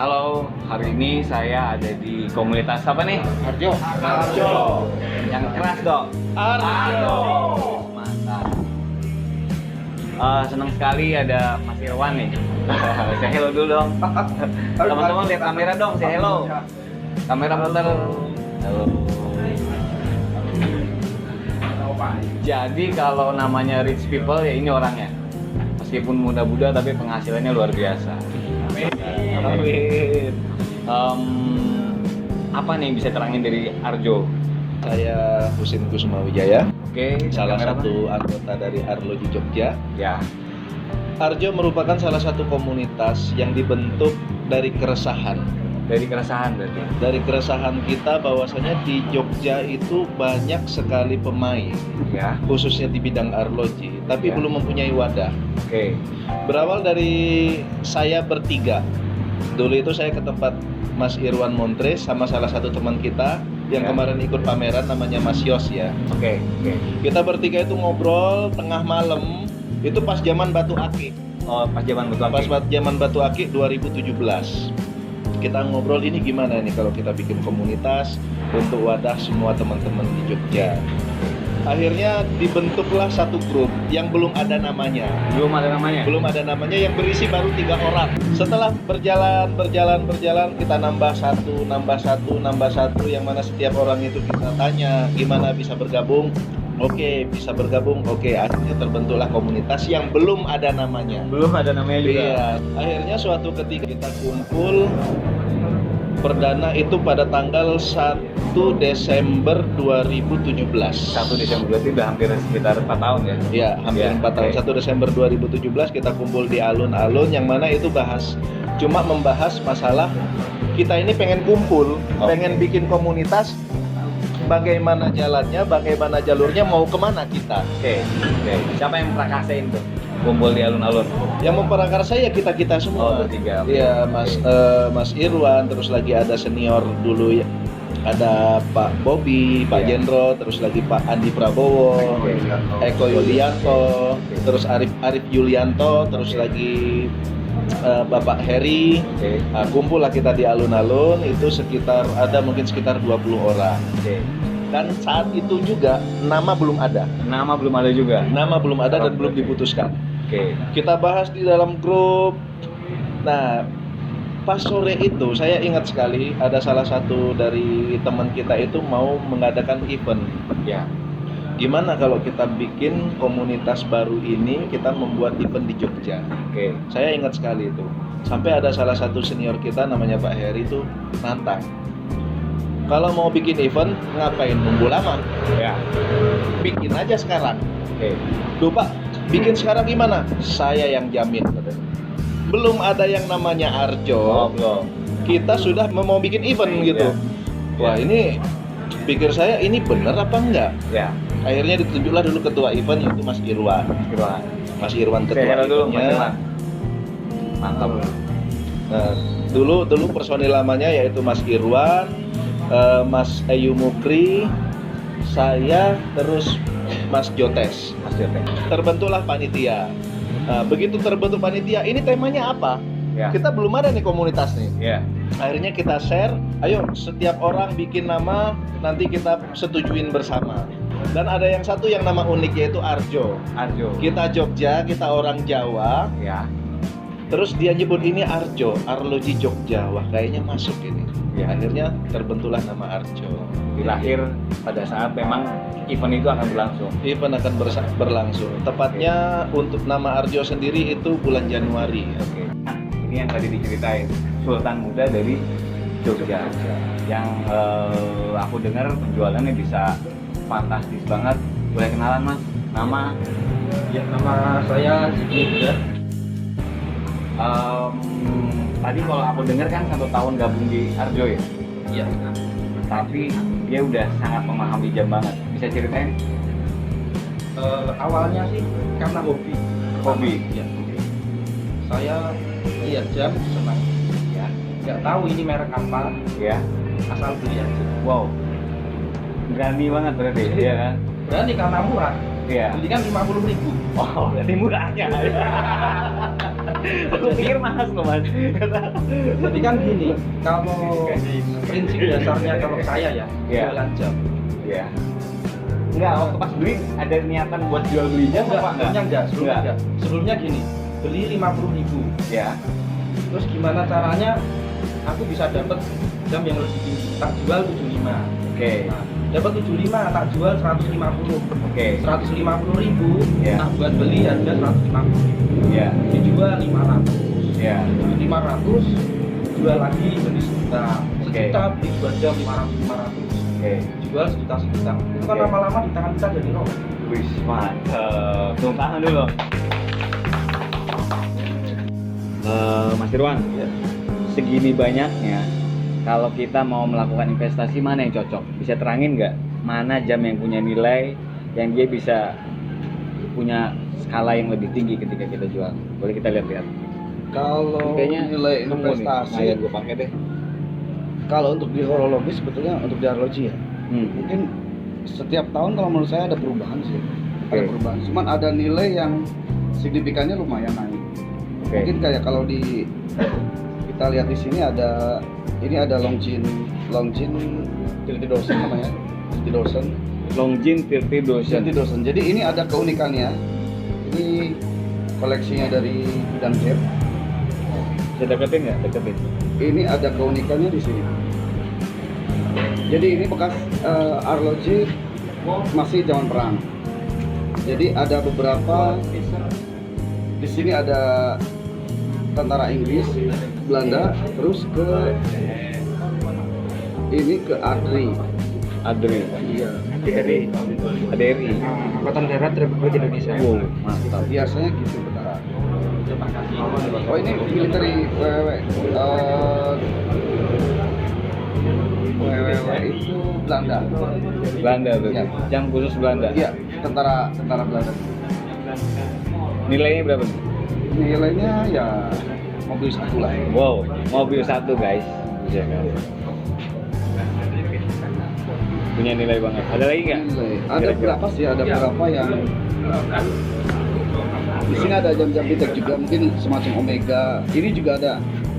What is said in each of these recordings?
Halo, hari ini saya ada di komunitas apa nih? Arjo. Yang keras dong. Arjo. Mantap. Senang sekali ada Mas Irwan nih. Say hello dulu dong. Teman-teman lihat kamera dong, say hello. Kamera muter. Halo. Jadi kalau namanya rich people ya ini orangnya. Meskipun muda-muda tapi penghasilannya luar biasa. Amin. Apa nih bisa terangin dari Arjo? Saya Husin Kusuma Wijaya, Oke, salah kamera, satu anggota dari Arloji Jogja. ya. Arjo merupakan salah satu komunitas yang dibentuk dari keresahan. Dari keresahan berarti. Dari keresahan kita bahwasanya di Jogja itu banyak sekali pemain, Ya. khususnya di bidang arloji, tapi Ya. belum mempunyai wadah. Oke. Berawal dari saya bertiga. Dulu itu saya ke tempat Mas Irwan Montres sama salah satu teman kita yang Ya. kemarin ikut pameran namanya Mas Yos ya. Oke. Kita bertiga itu ngobrol tengah malam, itu pas zaman Batu Akik. Oh, pas zaman betul. Pas zaman Batu Akik 2017. Kita ngobrol ini gimana nih kalau kita bikin komunitas untuk wadah semua teman-teman di Jogja. Akhirnya dibentuklah satu grup yang belum ada namanya. Belum ada namanya. Belum ada namanya, yang berisi baru 3 orang. Setelah berjalan, kita nambah satu, yang mana setiap orang itu kita tanya gimana bisa bergabung. Oke, bisa bergabung. Oke, akhirnya terbentuklah komunitas yang belum ada namanya. Belum ada namanya juga. Iya, akhirnya suatu ketika kita kumpul perdana itu pada tanggal 1 Desember 2017. 1 Desember berarti udah hampir sekitar 4 tahun ya. Ya, hampir Ya, 4 tahun. oke. 1 Desember 2017 kita kumpul di alun-alun, yang mana itu cuma membahas masalah kita ini pengen kumpul, Oke. pengen bikin komunitas, bagaimana jalannya, bagaimana jalurnya, mau kemana kita. Oke. Siapa yang memprakarain tuh? Kumpul di alun-alun. Yang memprakarsa ya kita semua. Oh, bertiga. Oke. Iya, Mas Irwan, terus lagi ada senior dulu ya. Ada Pak Bobi, Pak Iya. Jendro, terus lagi Pak Andi Prabowo, Oke. Eko Yulianto, Oke. terus Arif Yulianto, terus lagi Bapak Heri. Oke. Nah, kumpul lah kita di alun-alun, itu mungkin sekitar 20 orang. Oke. Dan saat itu juga nama belum ada. Nama belum ada juga. Nama belum ada dan Oke. belum diputuskan. Oke. Kita bahas di dalam grup. Nah, pas sore itu saya ingat sekali ada salah satu dari teman kita itu mau mengadakan event. Ya. Gimana kalau kita bikin komunitas baru ini, kita membuat event di Jogja. Oke. Saya ingat sekali itu. Sampai ada salah satu senior kita namanya Pak Heri itu nantang. Kalau mau bikin event, ngapain nunggu lama? Ya. Bikin aja sekarang. Oke. Duh Pak, bikin sekarang gimana? Saya yang jamin. Katanya. Belum ada yang namanya Oh, Arjo, belum. kita sudah mau bikin event gitu. Iya. Wah, ini pikir saya ini bener apa enggak? Ya. Akhirnya ditunjuklah dulu ketua event, yaitu Mas Irwan. Irwan. Mas Irwan Saya ketua hello dulu, Mas eventnya. Irwan. Mantap. Nah, dulu personil lamanya yaitu Mas Irwan, Mas Ayu Mukri, saya, terus Mas Jotes. Mas Jotek. Terbentuklah panitia. Nah, begitu terbentuk panitia, ini temanya apa? Ya. Kita belum ada nih komunitas nih. Ya. Akhirnya kita share, ayo setiap orang bikin nama, nanti kita setujuin bersama. Dan ada yang satu yang nama unik yaitu Arjo. Arjo. Kita Jogja, kita orang Jawa, Ya. terus dia nyebut ini Arjo, Arloji Jogja. Wah, kayaknya masuk ini. Ya. Akhirnya terbentuklah nama Arjo. Lahir pada saat memang event itu akan berlangsung. Event akan berlangsung. Tepatnya untuk nama Arjo sendiri itu bulan Januari. Oke. Nah, ini yang tadi diceritain Sultan Muda dari Jogja. Yang aku dengar penjualannya bisa fantastis banget. Boleh kenalan Mas? Nama? Ya, nama saya Ziki ya. Tadi kalau aku dengar kan 1 tahun gabung di Arjo ya. Iya. Tapi dia udah sangat memahami jam banget. Bisa ceritain? Awalnya sih karena hobi. Hobi. Ya. Saya lihat jam senang. Ya. Nggak tahu ini merek apa, Ya. asal beli aja. Wow. Berani banget berarti, iya kan? Berani karena murah. Iya. Beli kan 50.000. Oh, berarti murahnya. Aku pikir mahal loh mas. Jadi kan gini, kalau prinsip dasarnya kalau saya ya, Iya. jualan jam. Iya. Enggak, waktu pas beli ada niatan buat jual beli jam apa enggak? Sebelumnya enggak. Sebelumnya gini, beli 50.000. Ya. Terus gimana caranya aku bisa dapat jam yang lebih tinggi? Tak jual 75. Oke. Nah, dapat 75, tak jual 150. Oke. 150.000, Iya. tak buat beli harga 150.000. Iya. Dijual 500. Iya. 500, jual lagi jadi sejuta. Oke. Sejuta beli 2 jam 500. Oke. Jual sejuta. Itu kan Oke. lama-lama di tangan kita jadi nol. Wih, mantap. Tepuk tangan dulu. Mas Irwan, Ya. segini banyaknya, kalau kita mau melakukan investasi mana yang cocok? Bisa terangin nggak? Mana jam yang punya nilai, yang dia bisa punya skala yang lebih tinggi ketika kita jual? Boleh kita lihat-lihat. Kalau Kayaknya nilai nemu nih. investasi, Nah, ya gue pakai deh. kalau untuk di horologi sebetulnya untuk di arloji ya, Hmm. mungkin setiap tahun kalau menurut saya ada perubahan sih. Ada Oke. perubahan. Cuman ada nilai yang signifikannya lumayan naik. Oke. Mungkin kayak kalau di kita lihat di sini ada Longines 30,000 namanya. 30,000. Longines 30,000. 30,000. Jadi ini ada keunikannya. Ini koleksinya dari Gudang Jeb. Bisa deketin nggak? Deketin. Ini ada keunikannya di sini. Jadi ini bekas arloji masih zaman perang. Jadi ada beberapa di sini ada tentara Inggris, Belanda, terus ke ini ke Adri. Adri. Iya. ADRI. ADRI. Angkatan Darat Republik Indonesia. Wow, mantap. Biasanya gitu tentara. Terima kasih. Oh ini military WWW. WWW itu Belanda. Belanda tuh. Iya. Jam khusus Belanda. Iya, tentara Belanda. Nilainya berapa nih? Nilainya ya mobil satu lah. Wow, mobil satu guys. Iya kan. Punya nilai banget. Ada lagi nggak? Ada Kira-kira? berapa sih? Ada berapa yang di sini ada jam-jam Patek juga, mungkin semacam Omega. Ini juga ada.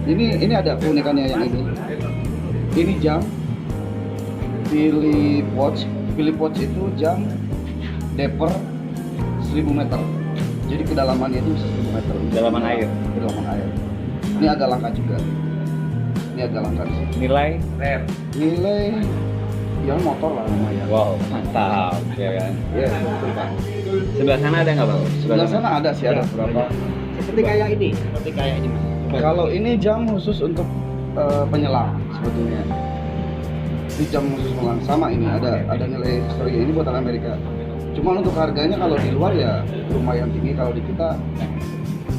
Ini ada keunikannya yang ini. Ini jam Philip Watch. Philip Watch itu jam deper 1000 meter. Jadi kedalamannya itu bisa 1000 meter. Kedalaman air. Kedalaman air. Ini agak langka juga. Ini agak langka di sini. Nilai rare. Nilai yang motor lah lumayan. Wow, mantap, ya kan. Ya, betul Pak. Sebelah sana ada nggak bang? Sebelah sana ada sih, ada beberapa. Seperti kayak ini. Mas. Kalau ini jam khusus untuk penyelam sebetulnya. Ini jam khusus penyelam sama ini ada nilai historinya, ini buatan Amerika. Cuma untuk harganya kalau di luar ya lumayan tinggi, kalau di kita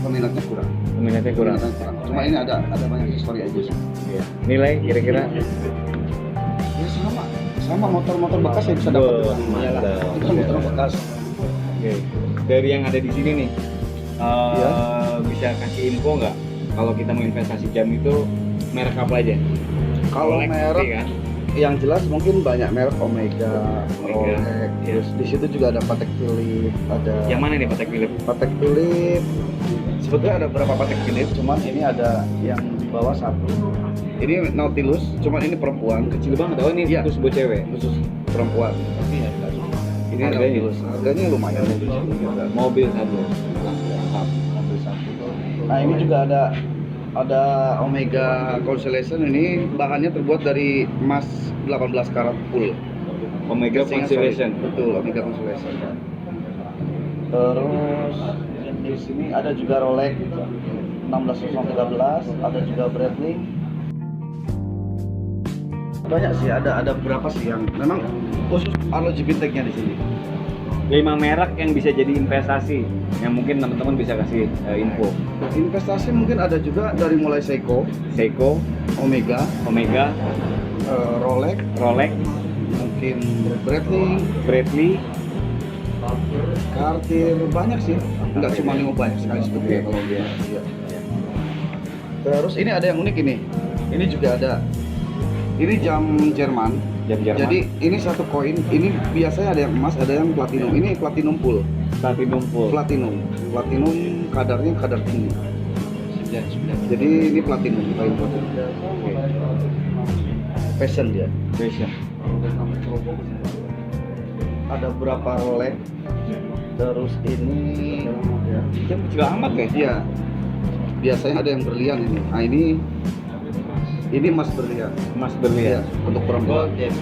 peminatnya kurang. Peminatnya kurang. Cuma ini ada banyak histori aja sih. Iya. Nilai kira-kira? Ya sama motor-motor bekas yang bisa dapat. Wah, mantap. Itu motor bekas. Oke. Dari yang ada di sini nih, Iya. bisa kasih info nggak? Kalau kita mau investasi jam itu merek apa aja? Kalau Rolex, merek kan? yang jelas mungkin banyak merek Omega, Omega, Rolex, iya. terus di situ juga ada Patek Philippe, ada Yang mana nih Patek Philippe? Patek Philippe. Sebetulnya ada beberapa Patek Philippe, cuman ini ada yang di bawah satu. Ini Nautilus, cuman ini perempuan, Kecil banget. Oh ini Iya. khusus buat cewek. khusus perempuan. Ini Ini harganya? Nautilus, harganya lumayan di sini juga. Mobil satu. Mantap, mobil satu. Nah ini juga ada Omega Constellation, ini bahannya terbuat dari emas 18 karat full. Omega Casing Constellation. solid. Betul, Omega Constellation. Terus di sini ada juga Rolex 1613, ada juga Breitling. Banyak sih, ada berapa sih yang memang khusus arloji Pateknya di sini. 5 merek yang bisa jadi investasi yang mungkin teman-teman bisa kasih info. Investasi mungkin ada juga dari mulai Seiko, Seiko, Omega, Rolex, Rolex, mungkin Breitling, Bradley, Cartier, banyak sih. Enggak cuma 5, banyak sekali sebetulnya Oke. kalau dia. Iya. Terus ini ada yang unik ini. Ini juga ada. Ini jam Jerman. jam Jerman. Jadi ini satu koin. Ini biasanya ada yang emas, ada yang platinum. Ini platinum full. Platinum full. Platinum kadarnya kadar tinggi. Ya, 9. Jadi ini platinum, kain platinum. Fashion dia. Fashion. Ada berapa led? Terus ini Jam kecil amat ya? iya. Biasanya ada yang berlian ini. Nah ini emas berlian. Emas Iya, berlian. untuk perempuan. Gold, yes.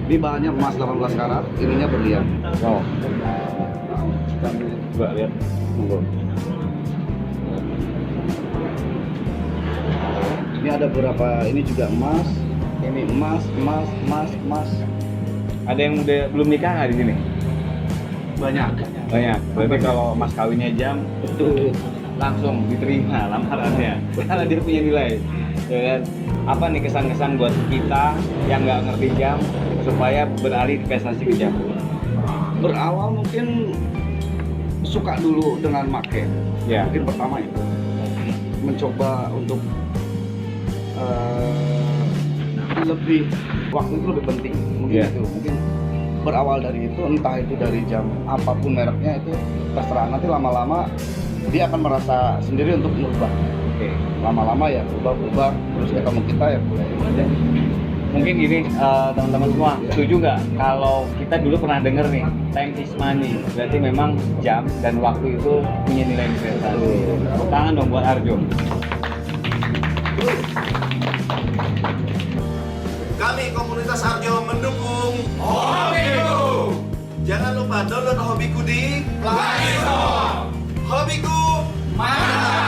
Ini bahannya emas 18 karat, ininya berlian. Oh. Coba lihat. Monggo. Ini ada beberapa, ini juga emas, ini emas. Ada yang udah belum nikah nggak di sini? Banyak. Banyak. Berarti kalau mas kawinnya jam Betul. langsung diterima lamarannya karena dia punya nilai. Ya kan? Apa nih kesan-kesan buat kita yang nggak ngerti jam supaya beralih investasi ke jam? Berawal mungkin suka dulu dengan make. Ya. Mungkin pertama itu mencoba untuk lebih waktu itu lebih penting. Mungkin Iya. itu. Mungkin berawal dari itu, entah itu dari jam apapun mereknya itu terserah. Nanti lama-lama dia akan merasa sendiri untuk merubah. Oke. Lama-lama ya berubah terus ya kamu kita ya mulai. Mungkin gini teman-teman semua, setuju nggak kalau kita dulu pernah denger nih time is money, berarti memang jam dan waktu itu punya nilai investasi. Tepuk tangan dong buat Arjo. Kami komunitas Arjo mendukung Hobiku. Jangan lupa download Hobiku di Play Store. Hobiku mana?